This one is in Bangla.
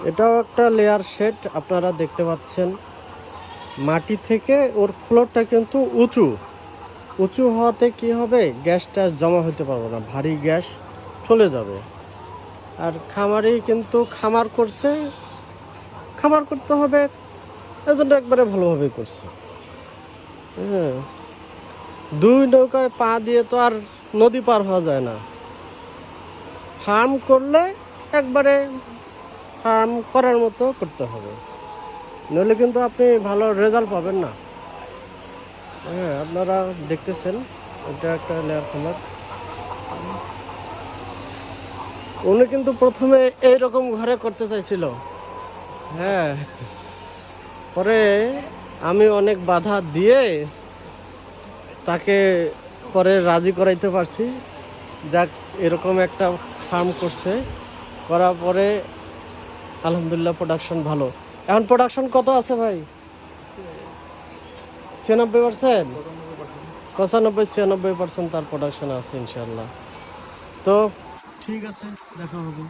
এটাও একটা লেয়ার শেড আপনারা দেখতে পাচ্ছেন। মাটি থেকে ওর ফ্লোরটা কিন্তু উঁচু উঁচু হওয়াতে কি হবে, গ্যাস ট্যাস জমা হতে পারবে না, ভারী গ্যাস চলে যাবে। আর খামারি কিন্তু খামার করছে, খামার করতে হবে এজন্য একবারে ভালোভাবে করছে। হ্যাঁ, দুই নৌকায় পা দিয়ে তো আর নদী পার হওয়া যায় না। ফার্ম করলে একবারে ফার্ম করার মতো করতে হবে, নইলে কিন্তু আপনি ভালো রেজাল্ট পাবেন না। হ্যাঁ, আপনারা দেখতেছেন এটা একটা লেয়ার খামার। উনি কিন্তু প্রথমে এইরকম ঘরে করতে চাইছিল। হ্যাঁ, পরে আমি অনেক বাধা দিয়ে তাকে পরে রাজি করাইতে পারছি। যাক, এরকম একটা ফার্ম করছে, করার পরে আলহামদুলিল্লাহ প্রোডাকশন ভালো। এখন প্রোডাকশন কত আছে ভাই? 96%, 95-96% তার প্রোডাকশন আছে ইনশাল্লাহ। তো ঠিক আছে, দেখা হবে।